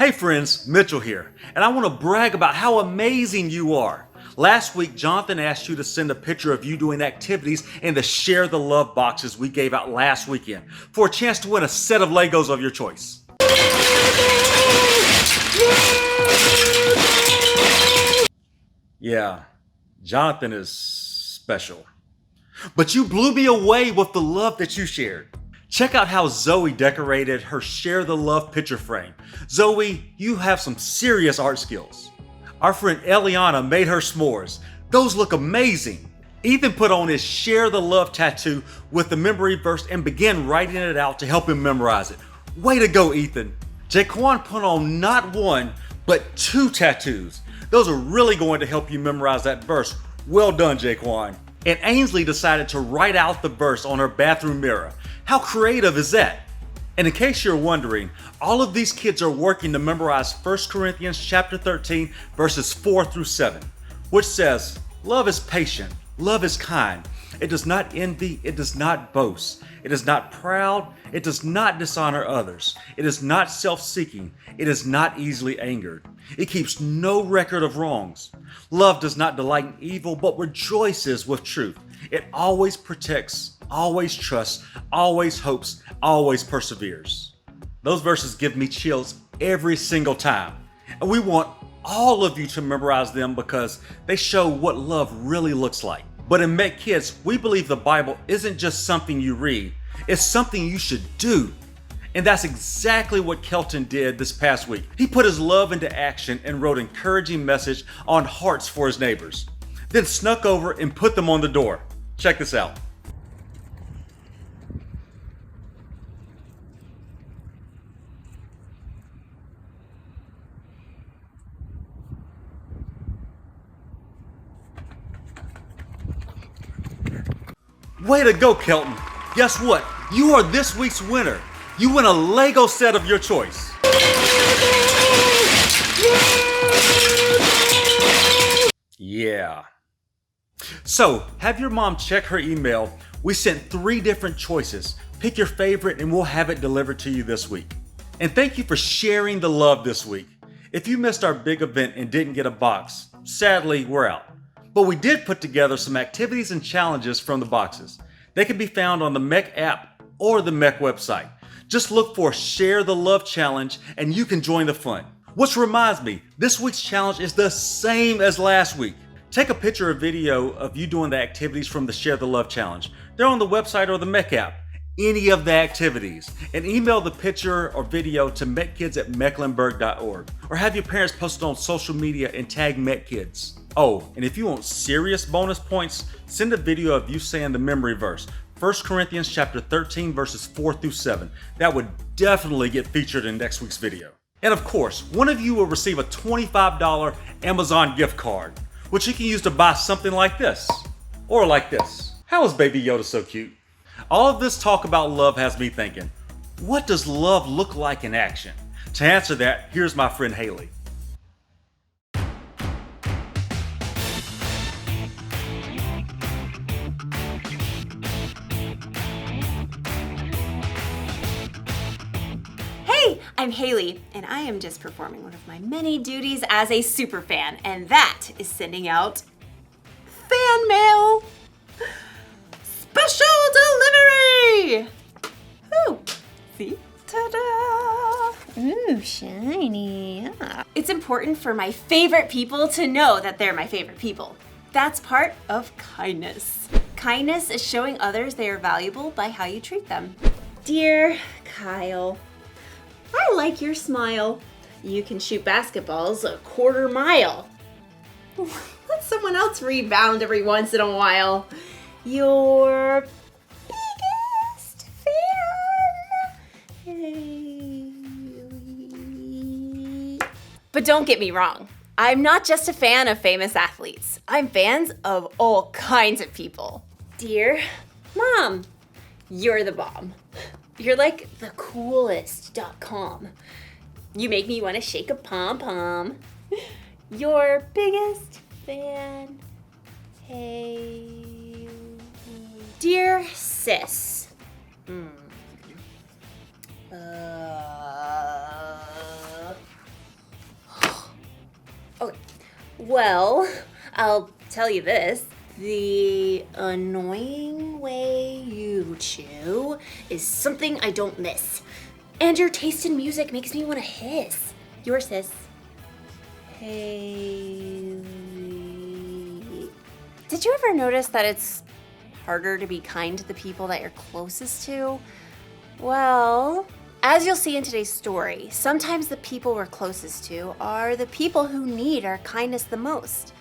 Hey friends, Mitchell here, and I want to brag about how amazing you are. Last week, Jonathan asked you to send a picture of you doing activities in the Share the Love boxes we gave out last weekend for a chance to win a set of Legos of your choice. Yeah, Jonathan is special. But you blew me away with the love that you shared. Check out how Zoe decorated her Share the Love picture frame. Zoe, you have some serious art skills. Our friend Eliana made her s'mores. Those look amazing. Ethan put on his Share the Love tattoo with the memory verse and began writing it out to help him memorize it. Way to go, Ethan. Jaquan put on not one, but 2 tattoos. Those are really going to help you memorize that verse. Well done, Jaquan. And Ainsley decided to write out the verse on her bathroom mirror. How creative is that? And in case you're wondering, all of these kids are working to memorize 1 Corinthians chapter 13, verses 4 through 7, which says, "Love is patient, love is kind. It does not envy, it does not boast. It is not proud, it does not dishonor others. It is not self-seeking, it is not easily angered. It keeps no record of wrongs. Love does not delight in evil, but rejoices with truth. It always protects, always trusts, always hopes, always perseveres." Those verses give me chills every single time. And we want all of you to memorize them because they show what love really looks like. But in MecKidz, we believe the Bible isn't just something you read, it's something you should do. And that's exactly what Kelton did this past week. He put his love into action and wrote an encouraging message on hearts for his neighbors, then snuck over and put them on the door. Check this out. Way to go, Kelton. Guess what? You are this week's winner. You win a Lego set of your choice. Yeah. So, have your mom check her email. We sent 3 different choices. Pick your favorite and we'll have it delivered to you this week. And thank you for sharing the love this week. If you missed our big event and didn't get a box, sadly, we're out. But we did put together some activities and challenges from the boxes. They can be found on the Mec app or the Mec website. Just look for Share the Love Challenge and you can join the fun. Which reminds me, this week's challenge is the same as last week. Take a picture or video of you doing the activities from the Share the Love Challenge. They're on the website or the Mec app. Any of the activities. And email the picture or video to MecKidz@mecklenburg.org. Or have your parents post it on social media and tag MecKidz. Oh, and if you want serious bonus points, send a video of you saying the memory verse, 1 Corinthians chapter 13, verses 4 through 7. That would definitely get featured in next week's video. And of course, one of you will receive a $25 Amazon gift card, which you can use to buy something like this, or like this. How is Baby Yoda so cute? All of this talk about love has me thinking, what does love look like in action? To answer that, here's my friend Haley. I'm Haley, and I am just performing one of my many duties as a superfan, and that is sending out fan mail! Special delivery! Ooh, see? Ta-da! Ooh, shiny. Yeah. It's important for my favorite people to know that they're my favorite people. That's part of kindness. Kindness is showing others they are valuable by how you treat them. Dear Kyle, I like your smile. You can shoot basketballs a 1/4 mile. Let someone else rebound every once in a while. Your biggest fan. But don't get me wrong. I'm not just a fan of famous athletes. I'm fans of all kinds of people. Dear Mom, you're the bomb. You're like the coolest.com. You make me want to shake a pom-pom. Your biggest fan. Hey. Dear sis. Well, I'll tell you this. The annoying way you chew is something I don't miss. And your taste in music makes me want to hiss. Yours, sis. Hey. Did you ever notice that it's harder to be kind to the people that you're closest to? Well, as you'll see in today's story, sometimes the people we're closest to are the people who need our kindness the most.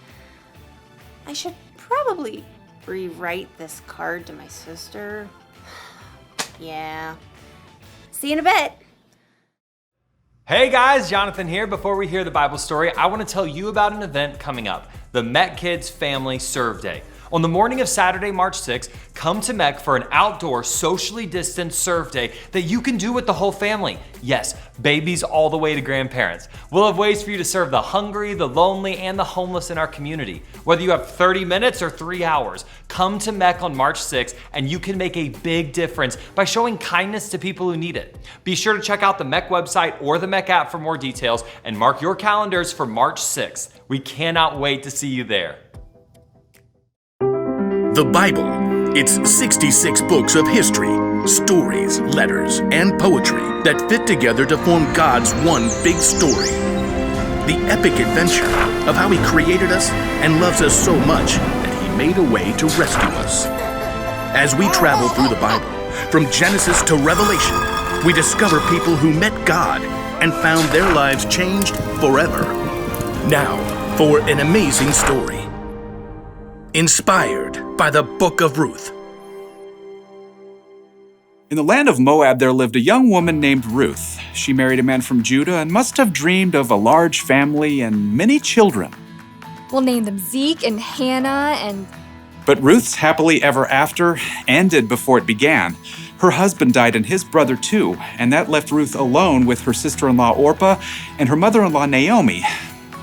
I should probably rewrite this card to my sister. Yeah. See you in a bit. Hey guys, Jonathan here. Before we hear the Bible story, I want to tell you about an event coming up, the MecKidz Family Serve Day. On the morning of Saturday, March 6th, come to Mec for an outdoor, socially distanced serve day that you can do with the whole family. Yes, babies all the way to grandparents. We'll have ways for you to serve the hungry, the lonely, and the homeless in our community. Whether you have 30 minutes or 3 hours, come to Mec on March 6th and you can make a big difference by showing kindness to people who need it. Be sure to check out the Mec website or the Mec app for more details and mark your calendars for March 6th. We cannot wait to see you there. The Bible. It's 66 books of history, stories, letters, and poetry that fit together to form God's one big story. The epic adventure of how He created us and loves us so much that He made a way to rescue us. As we travel through the Bible, from Genesis to Revelation, we discover people who met God and found their lives changed forever. Now, for an amazing story. Inspired by the Book of Ruth. In the land of Moab, there lived a young woman named Ruth. She married a man from Judah and must have dreamed of a large family and many children. We'll name them Zeke and Hannah and... But Ruth's happily ever after ended before it began. Her husband died and his brother too, and that left Ruth alone with her sister-in-law Orpah and her mother-in-law Naomi,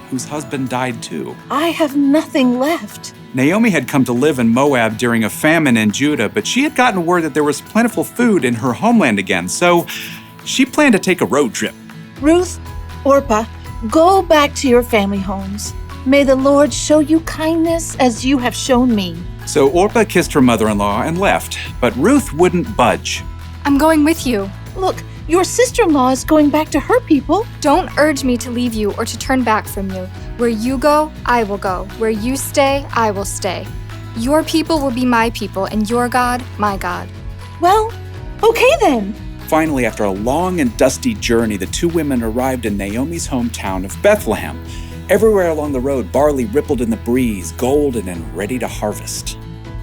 whose husband died too. I have nothing left. Naomi had come to live in Moab during a famine in Judah, but she had gotten word that there was plentiful food in her homeland again, so she planned to take a road trip. Ruth, Orpah, go back to your family homes. May the Lord show you kindness as you have shown me. So Orpah kissed her mother-in-law and left, but Ruth wouldn't budge. I'm going with you. Look, your sister-in-law is going back to her people. Don't urge me to leave you or to turn back from you. Where you go, I will go. Where you stay, I will stay. Your people will be my people, and your God, my God. Well, okay then. Finally, after a long and dusty journey, the two women arrived in Naomi's hometown of Bethlehem. Everywhere along the road, barley rippled in the breeze, golden and ready to harvest.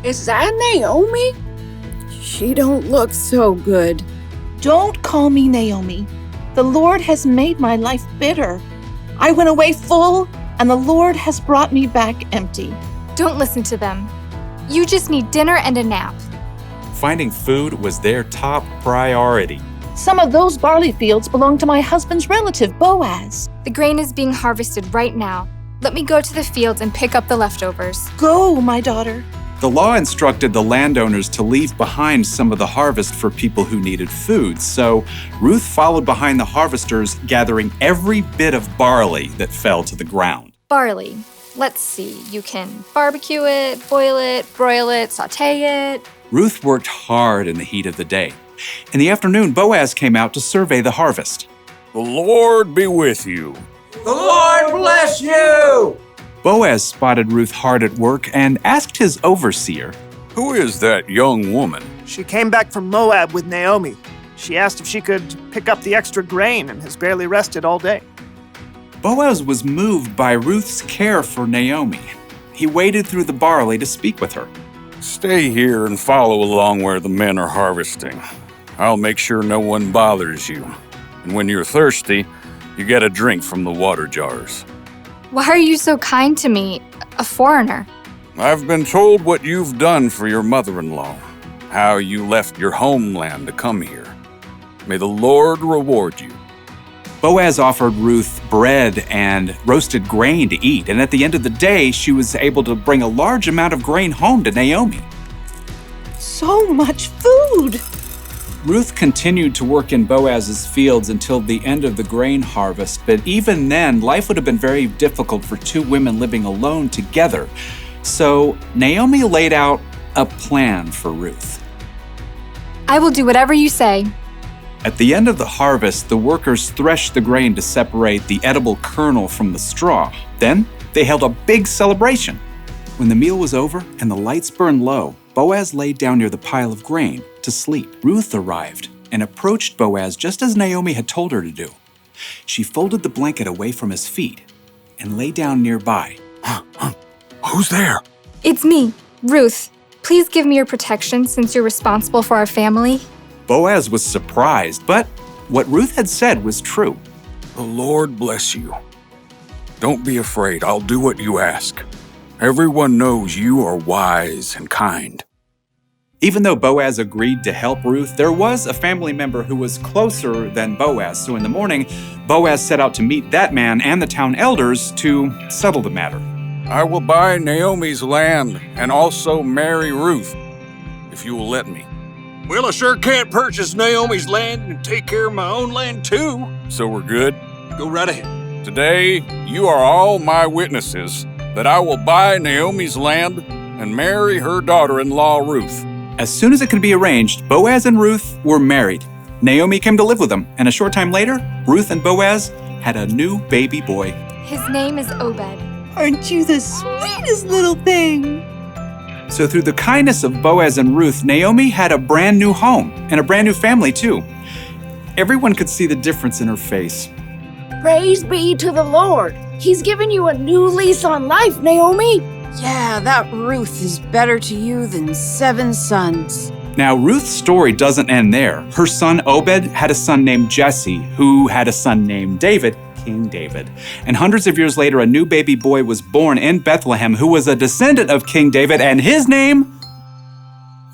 Is that Naomi? She don't look so good. Don't call me Naomi. The Lord has made my life bitter. I went away full, and the Lord has brought me back empty. Don't listen to them. You just need dinner and a nap. Finding food was their top priority. Some of those barley fields belong to my husband's relative, Boaz. The grain is being harvested right now. Let me go to the fields and pick up the leftovers. Go, my daughter. The law instructed the landowners to leave behind some of the harvest for people who needed food, so Ruth followed behind the harvesters, gathering every bit of barley that fell to the ground. Barley. Let's see. You can barbecue it, boil it, broil it, sauté it. Ruth worked hard in the heat of the day. In the afternoon, Boaz came out to survey the harvest. The Lord be with you. The Lord bless you! Boaz spotted Ruth hard at work and asked his overseer, Who is that young woman? She came back from Moab with Naomi. She asked if she could pick up the extra grain and has barely rested all day. Boaz was moved by Ruth's care for Naomi. He waded through the barley to speak with her. Stay here and follow along where the men are harvesting. I'll make sure no one bothers you. And when you're thirsty, you get a drink from the water jars. Why are you so kind to me, a foreigner? I've been told what you've done for your mother-in-law, how you left your homeland to come here. May the Lord reward you. Boaz offered Ruth bread and roasted grain to eat, and at the end of the day, she was able to bring a large amount of grain home to Naomi. So much food! Ruth continued to work in Boaz's fields until the end of the grain harvest, but even then, life would have been very difficult for two women living alone together. So Naomi laid out a plan for Ruth. I will do whatever you say. At the end of the harvest, the workers threshed the grain to separate the edible kernel from the straw. Then they held a big celebration. When the meal was over and the lights burned low, Boaz laid down near the pile of grain to sleep. Ruth arrived and approached Boaz just as Naomi had told her to do. She folded the blanket away from his feet and lay down nearby. Who's there? It's me, Ruth. Please give me your protection since you're responsible for our family. Boaz was surprised, but what Ruth had said was true. The Lord bless you. Don't be afraid. I'll do what you ask. Everyone knows you are wise and kind. Even though Boaz agreed to help Ruth, there was a family member who was closer than Boaz. So in the morning, Boaz set out to meet that man and the town elders to settle the matter. I will buy Naomi's land and also marry Ruth, if you will let me. Well, I sure can't purchase Naomi's land and take care of my own land too. So we're good? Go right ahead. Today, you are all my witnesses that I will buy Naomi's land and marry her daughter-in-law Ruth. As soon as it could be arranged, Boaz and Ruth were married. Naomi came to live with them, and a short time later, Ruth and Boaz had a new baby boy. His name is Obed. Aren't you the sweetest little thing? So through the kindness of Boaz and Ruth, Naomi had a brand new home and a brand new family too. Everyone could see the difference in her face. Praise be to the Lord. He's given you a new lease on life, Naomi. Yeah, that Ruth is better to you than 7 sons. Now, Ruth's story doesn't end there. Her son Obed had a son named Jesse, who had a son named David, King David. And hundreds of years later, a new baby boy was born in Bethlehem who was a descendant of King David, and his name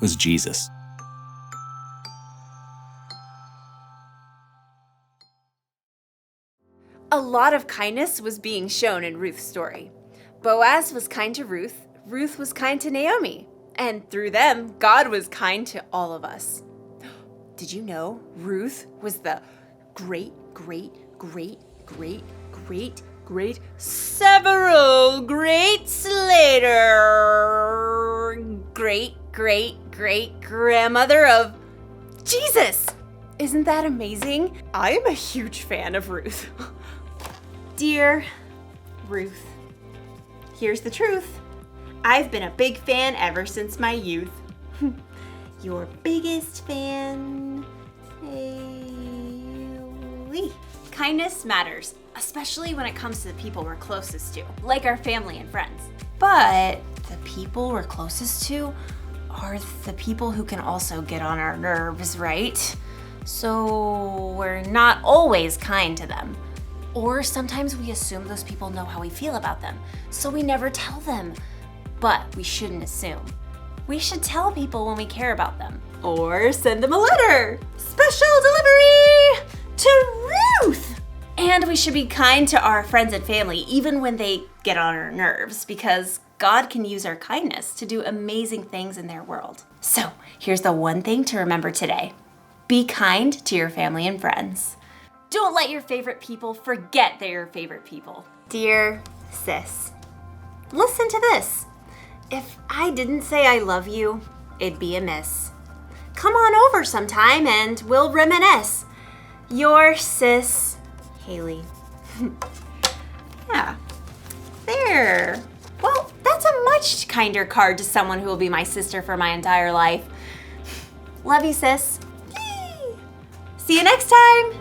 was Jesus. A lot of kindness was being shown in Ruth's story. Boaz was kind to Ruth, Ruth was kind to Naomi, and through them, God was kind to all of us. Did you know Ruth was the several greats later great grandmother of Jesus? Isn't that amazing? I am a huge fan of Ruth. Dear Ruth, here's the truth. I've been a big fan ever since my youth. Your biggest fan, Haley. Kindness matters, especially when it comes to the people we're closest to, like our family and friends. But the people we're closest to are the people who can also get on our nerves, right? So we're not always kind to them. Or sometimes we assume those people know how we feel about them, so we never tell them. But we shouldn't assume. We should tell people when we care about them. Or send them a letter. Special delivery to Ruth! And we should be kind to our friends and family, even when they get on our nerves, because God can use our kindness to do amazing things in their world. So here's the one thing to remember today. Be kind to your family and friends. Don't let your favorite people forget they're your favorite people. Dear sis, listen to this. If I didn't say I love you, it'd be amiss. Come on over sometime and we'll reminisce. Your sis, Haley. Yeah, there. Well, that's a much kinder card to someone who will be my sister for my entire life. Love you, sis. Yay. See you next time.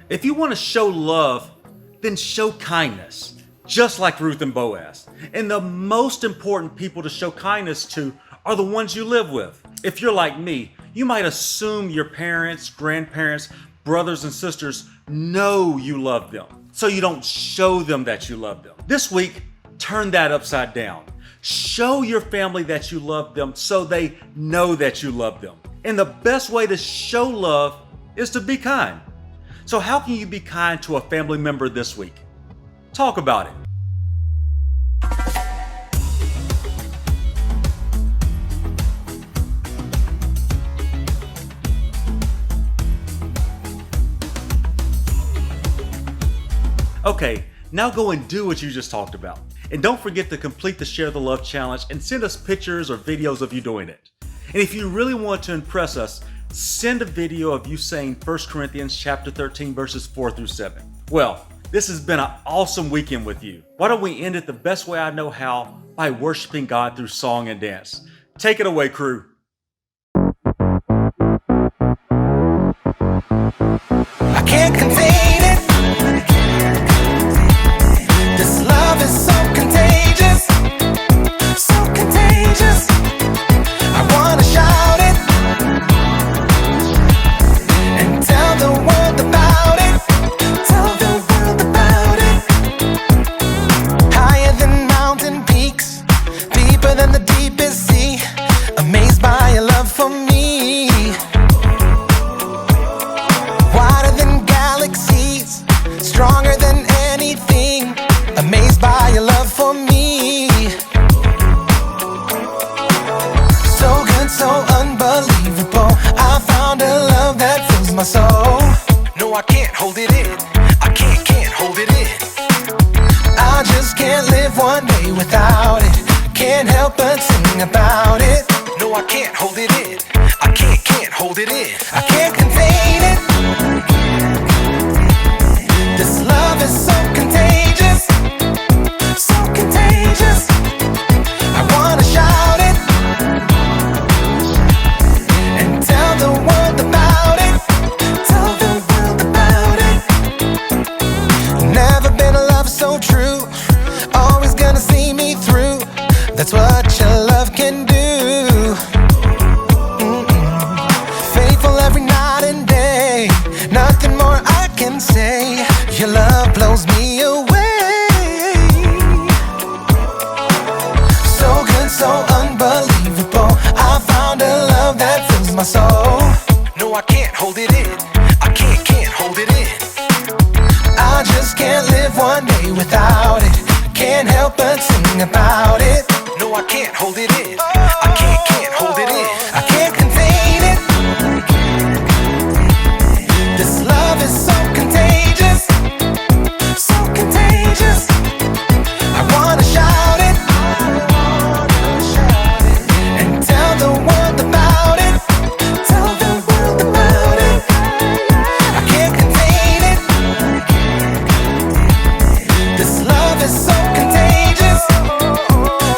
If you want to show love, then show kindness, just like Ruth and Boaz. And the most important people to show kindness to are the ones you live with. If you're like me, you might assume your parents, grandparents, brothers and sisters know you love them, so you don't show them that you love them. This week, turn that upside down. Show your family that you love them so they know that you love them. And the best way to show love is to be kind. So how can you be kind to a family member this week? Talk about it. Okay, now go and do what you just talked about. And don't forget to complete the Share the Love challenge and send us pictures or videos of you doing it. And if you really want to impress us, send a video of you saying 1 Corinthians chapter 13 verses 4 through 7. Well, this has been an awesome weekend with you. Why don't we end it the best way I know how, by worshiping God through song and dance. Take it away, crew. I can't contain it. This love is so contagious, so contagious. I wanna shout it and tell the world about it. Tell the world about it. Higher than mountain peaks, deeper than the deepest sea. Amazed by your love for me. Wider than galaxies, stronger than anything. Amazed by your love for me. So good, so unbelievable. I found a love that fills my soul. No, I can't hold it in. I can't hold it in. I just can't live one day without it. I can't help but sing about it. No, I can't hold it in. I can't hold it in. I can't contain it. This love is so contagious, so contagious. I wanna shout it and tell the world about it. Tell the world about it. Never been a love so true. Always gonna see me through. That's what your love can do. Faithful every night and day. Nothing more I can say. Your love blows me away. So good, so unbelievable. I found a love that fills my soul. No, I can't hold it in. I can't hold it in. I just can't live one day without it. I can't help but sing about it. No, I can't hold it in. I can't hold it in. I can't contain it. This love is so contagious, so contagious. I wanna shout it and tell the world about it. Tell the world about it. I can't contain it. This love is so contagious,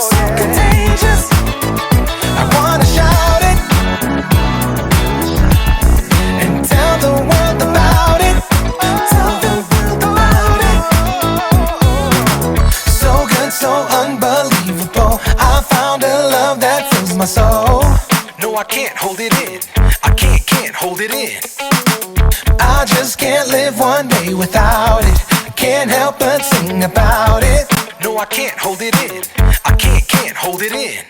so contagious. I wanna shout it and tell the world about it. Tell the world about it. So good, so unbelievable. I found a love that fills my soul. No, I can't hold it in. I can't hold it in. I just can't live one day without it. I can't help but sing about it. No, I can't hold it in. I can't hold it in.